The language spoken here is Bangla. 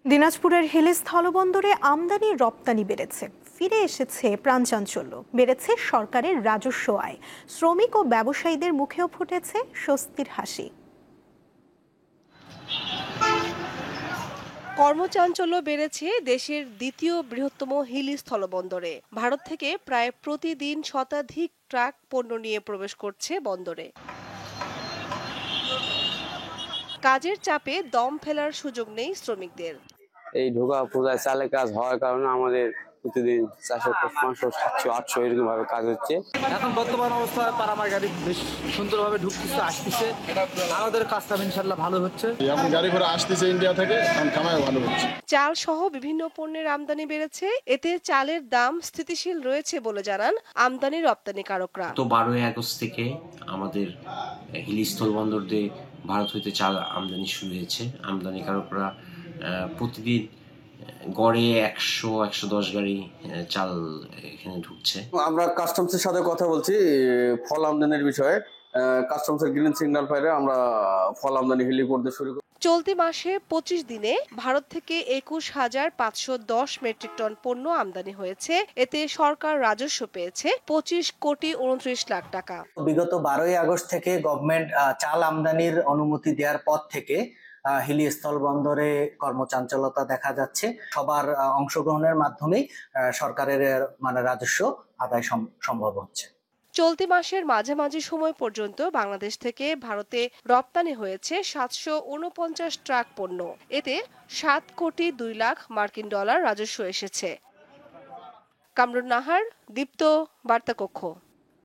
দিনাজপুরের হিলি স্থলবন্দরে আমদানি রপ্তানি বেড়েছে, ফিরে এসেছে প্রাণচাঞ্চল্য, বেড়েছে সরকারের রাজস্ব আয়, শ্রমিক ও ব্যবসায়ীদের মুখেও ফুটেছে স্বস্তির হাসি। কর্মচাঞ্চল্য বেড়েছে দেশের দ্বিতীয় বৃহত্তম হিলি স্থলবন্দরে। ভারত থেকে প্রায় প্রতিদিন শতাধিক ট্রাক পণ্য নিয়ে প্রবেশ করছে বন্দরে। কাজের চাপে দম ফেলার সুযোগ নেই শ্রমিকদের। এই ঢোকা পূজায় চালের কাজ হওয়ার কারণে আমাদের প্রতিদিন 400, 500, 700, 800 এরকম ভাবে কাজ হচ্ছে। এখন বর্তমান অবস্থায় পারামার গাড়ি বেশ সুন্দরভাবে ঢুকতেছে, আসতেছে। আমাদের কাজটা ইনশাল্লাহ ভালো হচ্ছে। এখন গাড়ি ঘোড়া আসতেছে ইন্ডিয়া থেকে, এখন কামাই ভালো হচ্ছে। চাল সহ বিভিন্ন পণ্যের আমদানি বেড়েছে, এতে চালের দাম স্থিতিশীল রয়েছে বলে জানান আমদানি রপ্তানিকারকরা। তো 12ই আগস্ট থেকে আমাদের হিলি স্থলবন্দর দিয়ে ভারত হইতে চাল আমদানি শুরু হয়েছে। আমদানিকারকরা প্রতিদিন গড়ে 100-110 গাড়ি চাল এখানে ঢুকছে। আমরা কাস্টমসের সাথে কথা বলছি ফল আমদানির বিষয়ে। কাস্টমসের গ্রিন সিগন্যাল পাইলে আমরা ফল আমদানি হিলি করতে শুরু করি। চলতি মাসে 25 দিনে ভারত থেকে 21,510 মেট্রিক টন পণ্য আমদানি হয়েছে। এতে সরকার রাজস্ব পেয়েছে 25,29,00,000 টাকা। বিগত 12ই আগস্ট থেকে গভর্নমেন্ট চাল আমদানির অনুমতি দেওয়ার পর থেকে হিলি স্থলবন্দরে কর্মচাঞ্চলতা দেখা যাচ্ছে। সবার অংশগ্রহণের মাধ্যমেই সরকারের রাজস্ব আদায় সম্ভব হচ্ছে। চলতি মাসের মাঝামাঝি সময় পর্যন্ত বাংলাদেশ থেকে ভারতে রপ্তানি হয়েছে 749 ট্রাক পণ্য। এতে 7,02,00,000 মার্কিন ডলার রাজস্ব এসেছে। কামরুন নাহার, দীপ্ত, বার্তা কক্ষ।